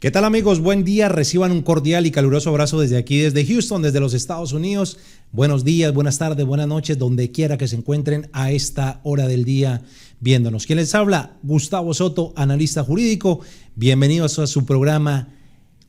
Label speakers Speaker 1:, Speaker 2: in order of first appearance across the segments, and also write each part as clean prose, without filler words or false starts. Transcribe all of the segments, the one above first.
Speaker 1: ¿Qué tal, amigos? Buen día, reciban un cordial y caluroso abrazo desde aquí, desde Houston, desde los Estados Unidos. Buenos días, buenas tardes, buenas noches, donde quiera que se encuentren a esta hora del día viéndonos. ¿Quién les habla? Gustavo Soto, analista jurídico. Bienvenidos a su programa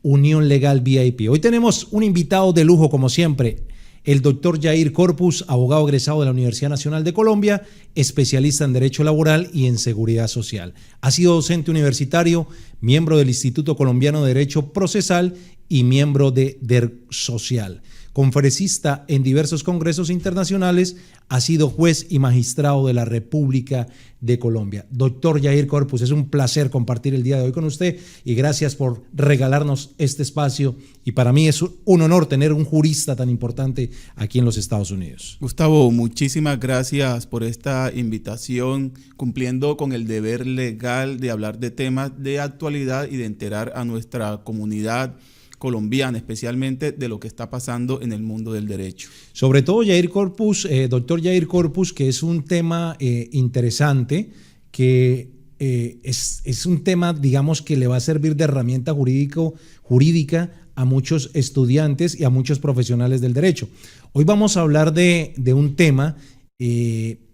Speaker 1: Unión Legal VIP. Hoy tenemos un invitado de lujo, como siempre, el doctor Yair Corpus, abogado egresado de la Universidad Nacional de Colombia, especialista en Derecho Laboral y en Seguridad Social. Ha sido docente universitario, miembro del Instituto Colombiano de Derecho Procesal y miembro de DERSocial. Conferencista en diversos congresos internacionales, ha sido juez y magistrado de la República de Colombia. Doctor Yair Corpus, es un placer compartir el día de hoy con usted y gracias por regalarnos este espacio. Y para mí es un honor tener un jurista tan importante aquí en los Estados Unidos.
Speaker 2: Gustavo, muchísimas gracias por esta invitación, cumpliendo con el deber legal de hablar de temas de actualidad y de enterar a nuestra comunidad colombiana, especialmente de lo que está pasando en el mundo del derecho.
Speaker 1: Sobre todo Yair Corpus, doctor Yair Corpus, que es un tema interesante, que es un tema, digamos, que le va a servir de herramienta jurídica a muchos estudiantes y a muchos profesionales del derecho. Hoy vamos a hablar de un tema,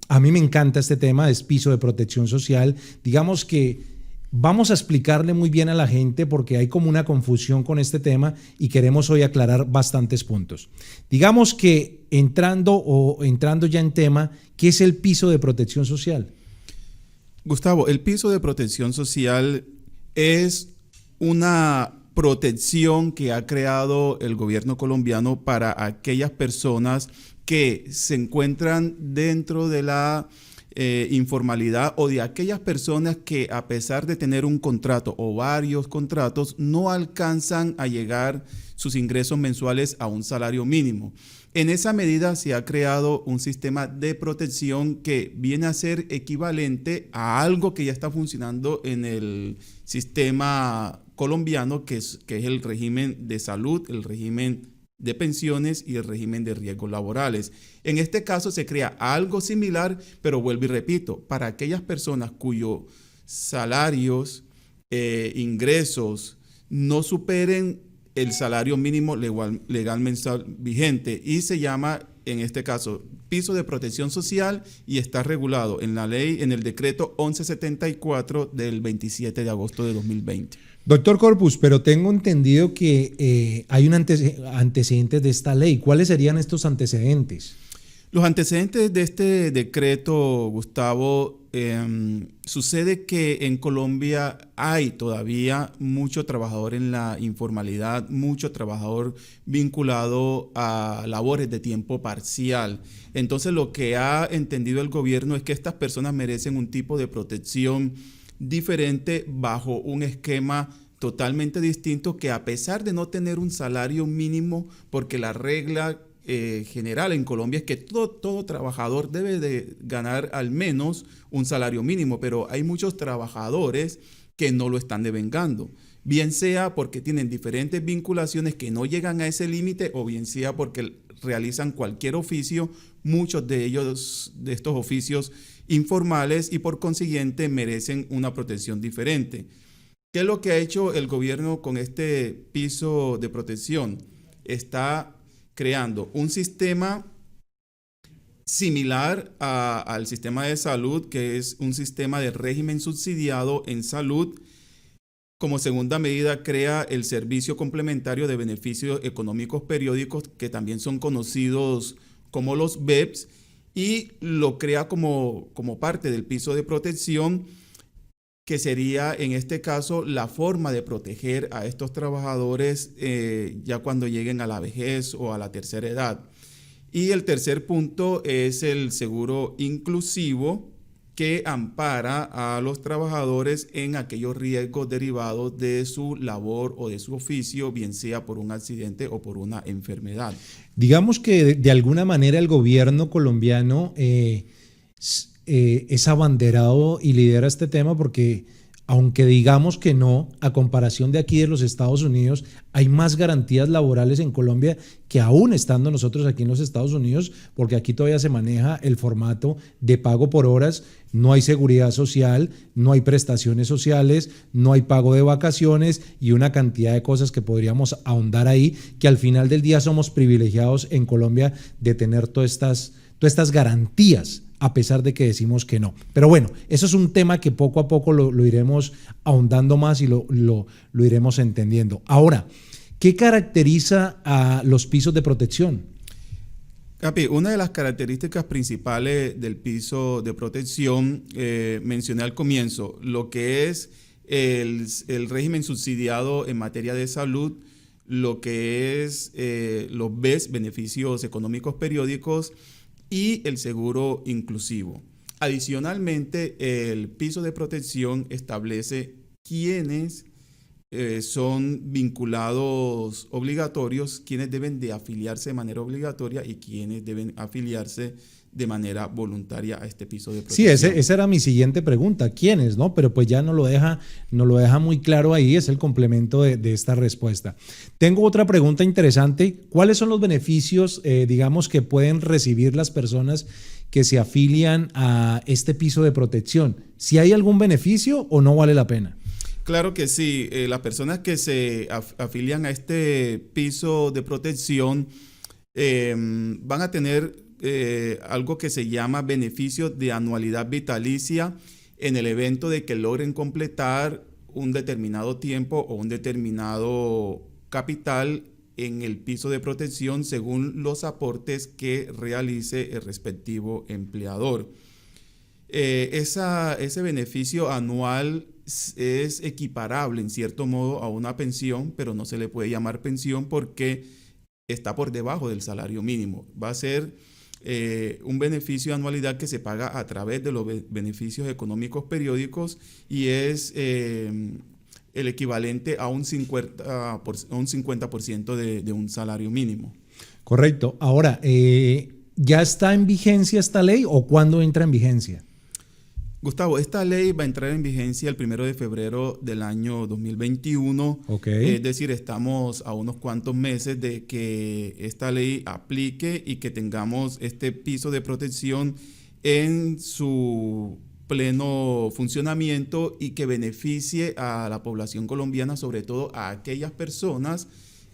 Speaker 1: a mí me encanta este tema, es piso de protección social. Digamos que vamos a explicarle muy bien a la gente porque hay como una confusión con este tema y queremos hoy aclarar bastantes puntos. Digamos que entrando ya en tema, ¿qué es el piso de protección social?
Speaker 2: Gustavo, el piso de protección social es una protección que ha creado el gobierno colombiano para aquellas personas que se encuentran dentro de la informalidad o de aquellas personas que, a pesar de tener un contrato o varios contratos, no alcanzan a llegar sus ingresos mensuales a un salario mínimo. En esa medida se ha creado un sistema de protección que viene a ser equivalente a algo que ya está funcionando en el sistema colombiano, que es el régimen de salud, el régimen de pensiones y el régimen de riesgos laborales. En este caso se crea algo similar, pero vuelvo y repito, para aquellas personas cuyos salarios, ingresos no superen el salario mínimo legal mensual vigente, y se llama en este caso piso de protección social y está regulado en la ley, en el decreto 1174 del 27 de agosto de 2020.
Speaker 1: Doctor Corpus, pero tengo entendido que hay un antecedentes de esta ley. ¿Cuáles serían estos antecedentes?
Speaker 2: Los antecedentes de este decreto, Gustavo, sucede que en Colombia hay todavía mucho trabajador en la informalidad, mucho trabajador vinculado a labores de tiempo parcial. Entonces, lo que ha entendido el gobierno es que estas personas merecen un tipo de protección diferente bajo un esquema totalmente distinto, que a pesar de no tener un salario mínimo, porque la regla general en Colombia es que todo trabajador debe de ganar al menos un salario mínimo, pero hay muchos trabajadores que no lo están devengando, bien sea porque tienen diferentes vinculaciones que no llegan a ese límite, o bien sea porque realizan cualquier oficio, muchos de ellos, de estos oficios informales, y por consiguiente merecen una protección diferente. ¿Qué es lo que ha hecho el gobierno con este piso de protección? Está creando un sistema similar al sistema de salud, que es un sistema de régimen subsidiado en salud. Como segunda medida, crea el servicio complementario de beneficios económicos periódicos, que también son conocidos como los BEPS, y lo crea como parte del piso de protección, que sería en este caso la forma de proteger a estos trabajadores ya cuando lleguen a la vejez o a la tercera edad. Y el tercer punto es el seguro inclusivo, que ampara a los trabajadores en aquellos riesgos derivados de su labor o de su oficio, bien sea por un accidente o por una enfermedad.
Speaker 1: Digamos que de alguna manera el gobierno colombiano es abanderado y lidera este tema, porque aunque digamos que no, a comparación de aquí de los Estados Unidos, hay más garantías laborales en Colombia que aún estando nosotros aquí en los Estados Unidos, porque aquí todavía se maneja el formato de pago por horas, no hay seguridad social, no hay prestaciones sociales, no hay pago de vacaciones y una cantidad de cosas que podríamos ahondar ahí, que al final del día somos privilegiados en Colombia de tener todas estas garantías, a pesar de que decimos que no. Pero bueno, eso es un tema que poco a poco lo iremos ahondando más y lo iremos entendiendo. Ahora, ¿qué caracteriza a los pisos de protección?
Speaker 2: Capi, una de las características principales del piso de protección, mencioné al comienzo, lo que es el régimen subsidiado en materia de salud, lo que es los BES, beneficios económicos periódicos, y el seguro inclusivo. Adicionalmente, el piso de protección establece quiénes son vinculados obligatorios, quienes deben de afiliarse de manera obligatoria y quienes deben afiliarse de manera voluntaria a este piso de protección.
Speaker 1: Sí, esa era mi siguiente pregunta, ¿quiénes? ¿No? Pero pues ya no lo deja muy claro ahí, es el complemento de esta respuesta. Tengo otra pregunta interesante, ¿cuáles son los beneficios, digamos, que pueden recibir las personas que se afilian a este piso de protección? ¿Si hay algún beneficio o no vale la pena?
Speaker 2: Claro que sí, las personas que se afilian a este piso de protección van a tener algo que se llama beneficios de anualidad vitalicia en el evento de que logren completar un determinado tiempo o un determinado capital en el piso de protección según los aportes que realice el respectivo empleador. Ese beneficio anual es equiparable en cierto modo a una pensión, pero no se le puede llamar pensión porque está por debajo del salario mínimo. Va a ser un beneficio de anualidad que se paga a través de los beneficios económicos periódicos y es el equivalente a un 50% de un salario mínimo.
Speaker 1: Correcto. Ahora, ¿ya está en vigencia esta ley o cuándo entra en vigencia?
Speaker 2: Gustavo, esta ley va a entrar en vigencia el 1 de febrero del año 2021.
Speaker 1: Okay.
Speaker 2: Es decir, estamos a unos cuantos meses de que esta ley aplique y que tengamos este piso de protección en su pleno funcionamiento y que beneficie a la población colombiana, sobre todo a aquellas personas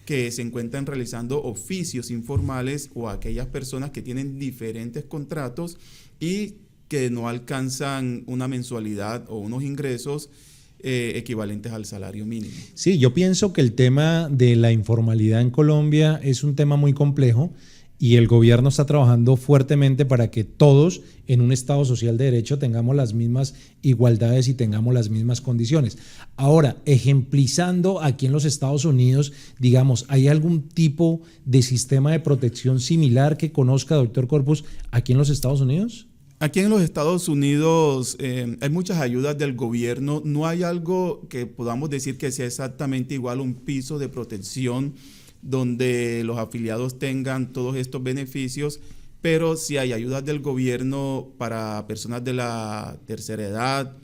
Speaker 2: que se encuentran realizando oficios informales o a aquellas personas que tienen diferentes contratos y que no alcanzan una mensualidad o unos ingresos equivalentes al salario mínimo.
Speaker 1: Sí, yo pienso que el tema de la informalidad en Colombia es un tema muy complejo y el gobierno está trabajando fuertemente para que todos en un Estado social de derecho tengamos las mismas igualdades y tengamos las mismas condiciones. Ahora, ejemplizando aquí en los Estados Unidos, digamos, ¿hay algún tipo de sistema de protección similar que conozca, doctor Corpus, aquí en los Estados Unidos?
Speaker 2: Aquí en los Estados Unidos hay muchas ayudas del gobierno. No hay algo que podamos decir que sea exactamente igual a un piso de protección donde los afiliados tengan todos estos beneficios, pero sí hay ayudas del gobierno para personas de la tercera edad,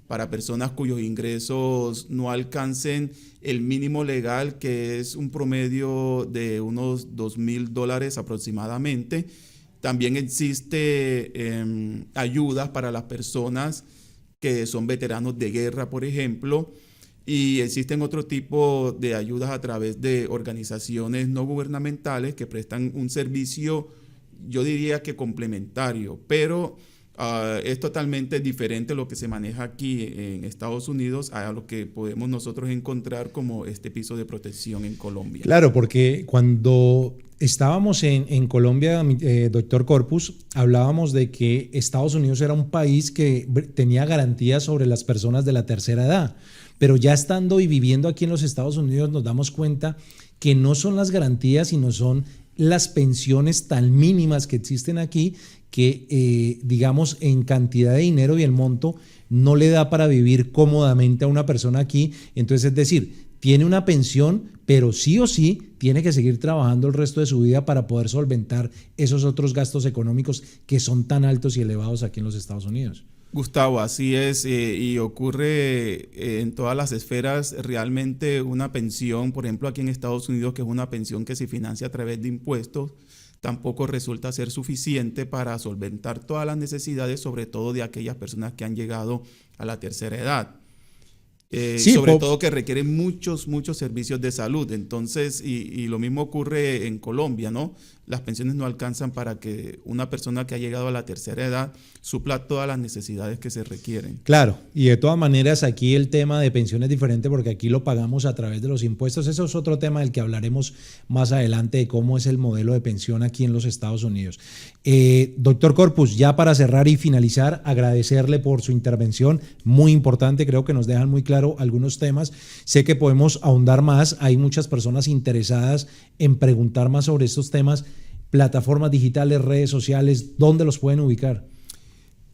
Speaker 2: para personas cuyos ingresos no alcancen el mínimo legal, que es un promedio de unos $2,000 aproximadamente. También existe ayudas para las personas que son veteranos de guerra, por ejemplo, y existen otro tipo de ayudas a través de organizaciones no gubernamentales que prestan un servicio, yo diría que complementario, pero es totalmente diferente lo que se maneja aquí en Estados Unidos a lo que podemos nosotros encontrar como este piso de protección en Colombia.
Speaker 1: Claro, porque cuando estábamos en Colombia, doctor Corpus, hablábamos de que Estados Unidos era un país que tenía garantías sobre las personas de la tercera edad, pero ya estando y viviendo aquí en los Estados Unidos nos damos cuenta que no son las garantías, sino son las pensiones tan mínimas que existen aquí que, digamos, en cantidad de dinero y el monto no le da para vivir cómodamente a una persona aquí. Entonces, es decir, tiene una pensión, pero sí o sí tiene que seguir trabajando el resto de su vida para poder solventar esos otros gastos económicos que son tan altos y elevados aquí en los Estados Unidos.
Speaker 2: Gustavo, así es, y ocurre en todas las esferas. Realmente una pensión, por ejemplo aquí en Estados Unidos, que es una pensión que se financia a través de impuestos, tampoco resulta ser suficiente para solventar todas las necesidades, sobre todo de aquellas personas que han llegado a la tercera edad.
Speaker 1: Sí,
Speaker 2: Sobre todo que requieren muchos servicios de salud. Entonces, y lo mismo ocurre en Colombia, ¿no? Las pensiones no alcanzan para que una persona que ha llegado a la tercera edad supla todas las necesidades que se requieren.
Speaker 1: Claro, y de todas maneras aquí el tema de pensión es diferente porque aquí lo pagamos a través de los impuestos. Eso es otro tema del que hablaremos más adelante, de cómo es el modelo de pensión aquí en los Estados Unidos. Doctor Corpus, ya para cerrar y finalizar, agradecerle por su intervención, muy importante, creo que nos dejan muy claro algunos temas. Sé que podemos ahondar más, hay muchas personas interesadas en preguntar más sobre estos temas. Plataformas digitales, redes sociales, ¿dónde los pueden ubicar?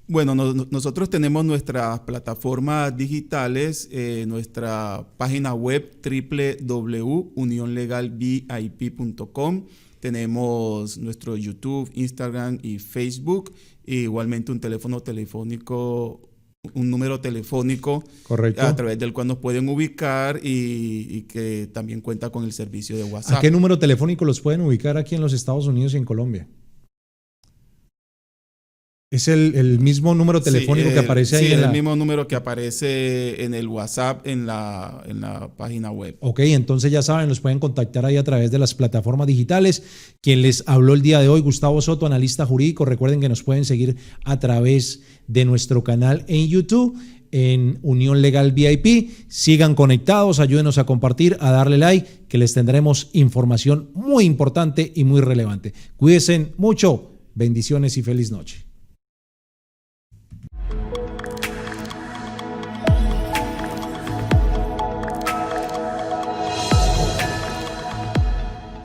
Speaker 2: Bueno, nosotros tenemos nuestras plataformas digitales, nuestra página web www.unionlegalvip.com. Tenemos nuestro YouTube, Instagram y Facebook, e igualmente un número telefónico.
Speaker 1: Correcto.
Speaker 2: A través del cual nos pueden ubicar y que también cuenta con el servicio de WhatsApp.
Speaker 1: ¿A qué número telefónico los pueden ubicar aquí en los Estados Unidos y en Colombia? ¿Es el mismo número telefónico que aparece ahí?
Speaker 2: Sí, el mismo número que aparece en el WhatsApp en la página web.
Speaker 1: Ok, entonces ya saben, los pueden contactar ahí a través de las plataformas digitales. Quien les habló el día de hoy, Gustavo Soto, analista jurídico. Recuerden que nos pueden seguir a través de nuestro canal en YouTube, en Unión Legal VIP. Sigan conectados, ayúdenos a compartir, a darle like, que les tendremos información muy importante y muy relevante. Cuídense mucho, bendiciones y feliz noche.